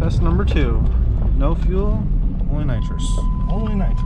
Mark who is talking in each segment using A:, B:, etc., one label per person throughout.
A: Test number 2. No fuel, only nitrous.
B: Only nitrous.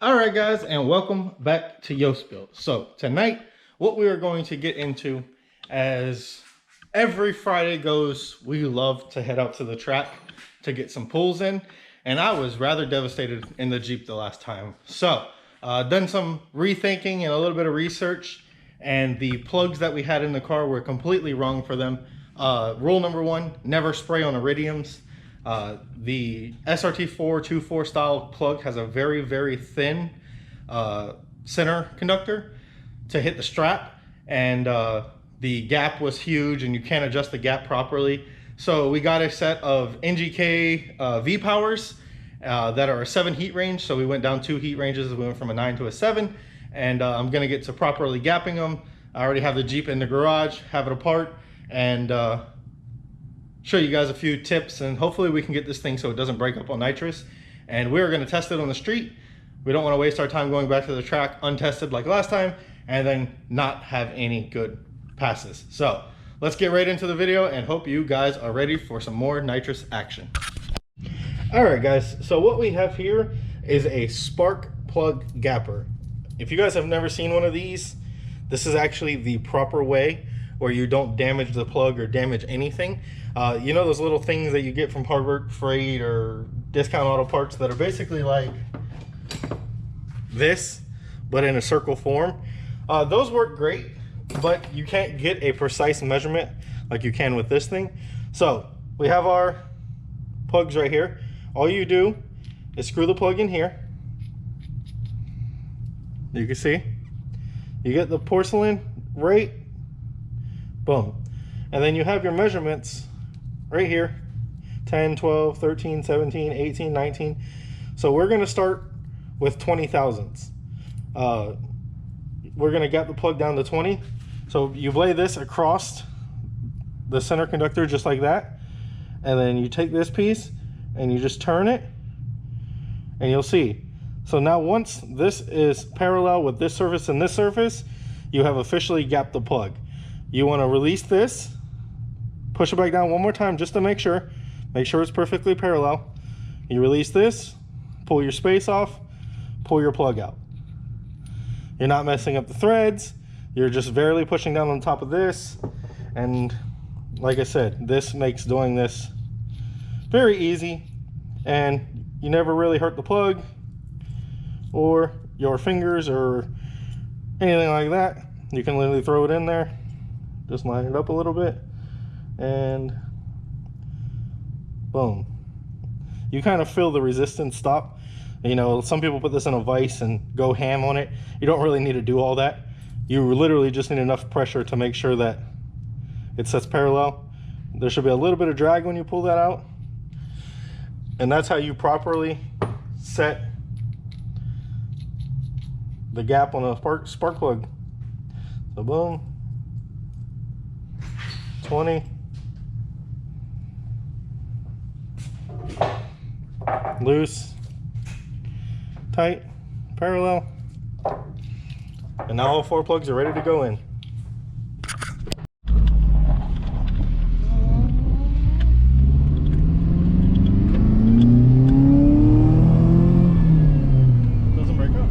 B: Alright guys, and welcome back to Yoast Build. So tonight, what we are going to get into, as every Friday goes, we love to head out to the track to get some pulls in. And I was rather devastated in the Jeep the last time. So, done some rethinking and a little bit of research, and the plugs that we had in the car were completely wrong for them. Rule number 1, never spray on iridiums. The SRT4 2.4 style plug has a very, very thin center conductor to hit the strap, and the gap was huge and you can't adjust the gap properly. So we got a set of NGK V-Powers that are a 7 heat range. So we went down 2 heat ranges. We went from a 9 to a 7, and I'm gonna get to properly gapping them. I already have the Jeep in the garage, have it apart, and show you guys a few tips, and hopefully we can get this thing so it doesn't break up on nitrous. And we're going to test it on the street. We don't want to waste our time going back to the track untested like last time and then not have any good passes. So let's get right into the video and hope you guys are ready for some more nitrous action. All right guys, so what we have here is a spark plug gapper. If you guys have never seen one of these, this is actually the proper way where you don't damage the plug or damage anything. You know those little things that you get from Harbor Freight or Discount Auto Parts that are basically like this, but in a circle form? Those work great, but you can't get a precise measurement like you can with this thing. So we have our plugs right here. All you do is screw the plug in here. You can see, you get the porcelain right, boom. And then you have your measurements right here, 10, 12, 13, 17, 18, 19. So we're gonna start with 20 thousandths. We're gonna gap the plug down to 20. So you lay this across the center conductor just like that. And then you take this piece and you just turn it, and you'll see. So now once this is parallel with this surface and this surface, you have officially gapped the plug. You wanna release this, push it back down one more time just to make sure it's perfectly parallel. You release this, pull your space off, pull your plug out. You're not messing up the threads, you're just barely pushing down on top of this. And like I said, this makes doing this very easy, and you never really hurt the plug or your fingers or anything like that. You can literally throw it in there, just line it up a little bit, and boom. You kind of feel the resistance stop. You know, some people put this in a vise and go ham on it. You don't really need to do all that. You literally just need enough pressure to make sure that it sets parallel. There should be a little bit of drag when you pull that out, and that's how you properly set the gap on a spark plug. So boom, 20, loose, tight, parallel, and now all 4 plugs are ready to go in. Doesn't break up.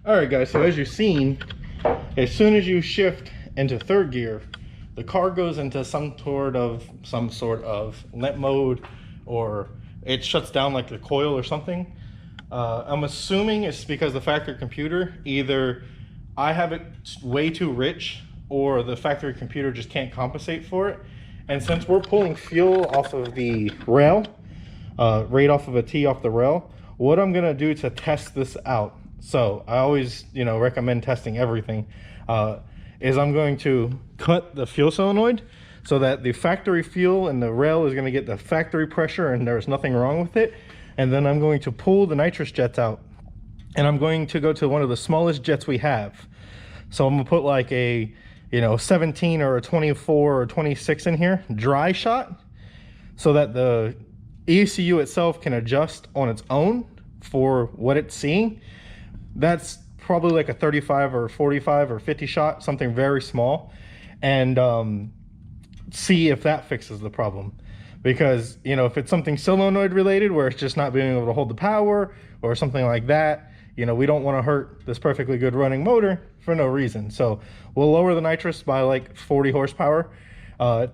B: Alright guys, so as you've seen, as soon as you shift into 3rd gear, the car goes into some sort of limp mode, or it shuts down like the coil or something. I'm assuming it's because the factory computer, either I have it way too rich or the factory computer just can't compensate for it. And since we're pulling fuel off of the rail, right off of a T off the rail, what I'm gonna do to test this out, so I always, recommend testing everything, is I'm going to cut the fuel solenoid so that the factory fuel and the rail is going to get the factory pressure and there's nothing wrong with it. And then I'm going to pull the nitrous jets out, and I'm going to go to one of the smallest jets we have. So I'm gonna put like a, you know, 17 or a 24 or 26 in here, dry shot, so that the ECU itself can adjust on its own for what it's seeing. That's probably like a 35 or 45 or 50 shot, something very small, and see if that fixes the problem. Because, you know, if it's something solenoid related where it's just not being able to hold the power or something like that, you know, we don't want to hurt this perfectly good running motor for no reason. So we'll lower the nitrous by like 40 horsepower,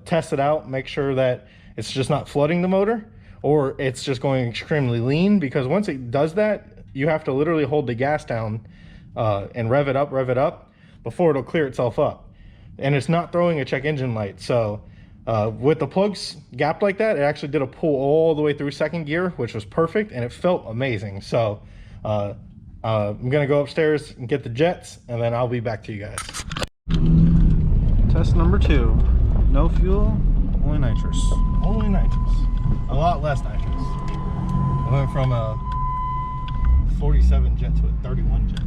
B: test it out, make sure that it's just not flooding the motor or it's just going extremely lean, because once it does that, you have to literally hold the gas down and rev it up before it'll clear itself up. And it's not throwing a check engine light. So with the plugs gapped like that, it actually did a pull all the way through second gear, which was perfect, and it felt amazing. So I'm gonna go upstairs and get the jets, and then I'll be back to you guys.
A: Test number 2. No fuel, only nitrous.
B: Only nitrous. A lot less nitrous. I went from a 47 jet to a 31 jet.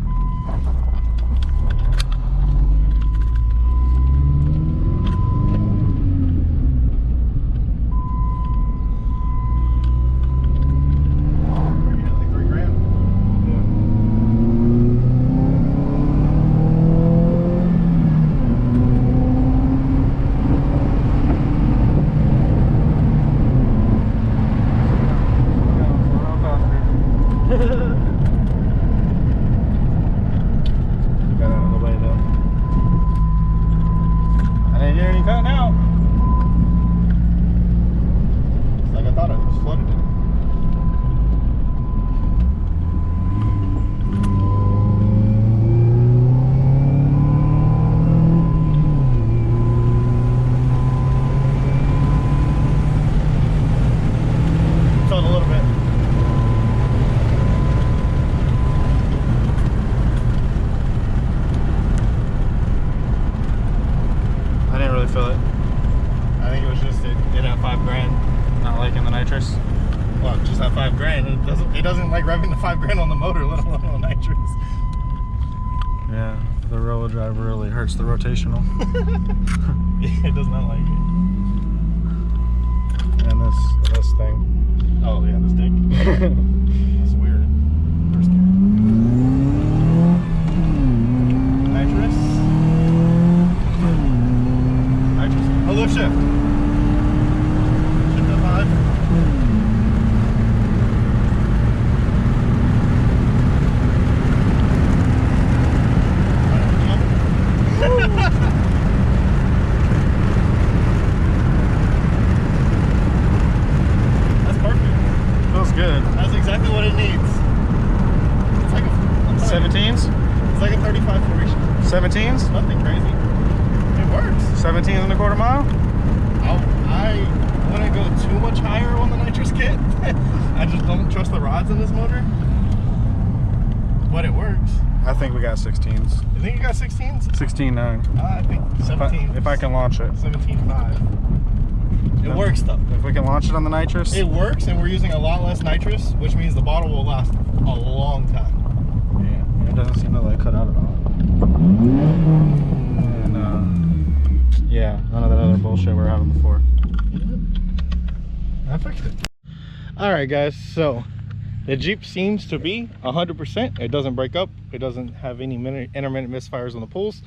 A: Feel it.
B: I think it was just it at $5,000.
A: Not liking the nitrous.
B: Well, just at $5,000. It doesn't like revving the $5,000 on the motor, let alone on nitrous.
A: Yeah, the rear wheel drive really hurts the rotational.
B: Yeah, it does not like it.
A: And this thing.
B: Oh yeah, this dick. That's weird. First gear. Nitrous. Oh, lift shift. Shift to 5. That's perfect.
A: Feels good.
B: That's exactly what it needs. It's like a
A: 17s?
B: It's like a 35 40.
A: 17s?
B: Nothing crazy. It works.
A: 17s and a quarter mile?
B: I wouldn't go too much higher on the nitrous kit. I just don't trust the rods in this motor. But it works.
A: I think we got 16s.
B: You think you got 16s?
A: 16.9.
B: I think 17.
A: If I can launch it.
B: 17.5. It works though.
A: If we can launch it on the nitrous?
B: It works, and we're using a lot less nitrous, which means the bottle will last a long time.
A: Yeah, it doesn't seem to like cut out at all. And yeah, none of that other bullshit we were having before.
B: I fixed it. All right, guys. So the Jeep seems to be 100%. It doesn't break up. It doesn't have any intermittent misfires on the pulls.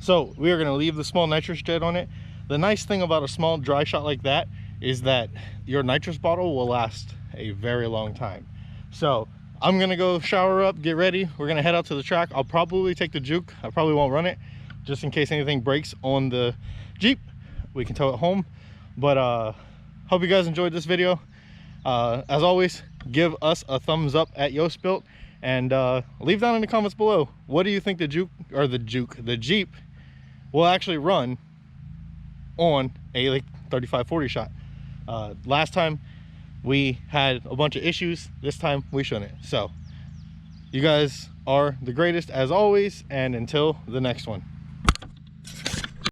B: So we are going to leave the small nitrous jet on it. The nice thing about a small dry shot like that is that your nitrous bottle will last a very long time. So I'm gonna go shower up, get ready. We're gonna head out to the track. I'll probably take the Juke. I probably won't run it, just in case anything breaks on the Jeep. We can tow it home. But hope you guys enjoyed this video. As always, give us a thumbs up at YoSpilt, and leave down in the comments below, what do you think the Jeep will actually run on a like 35-40 shot. Last time we had a bunch of issues. This time we shouldn't. So you guys are the greatest as always, and until the next one.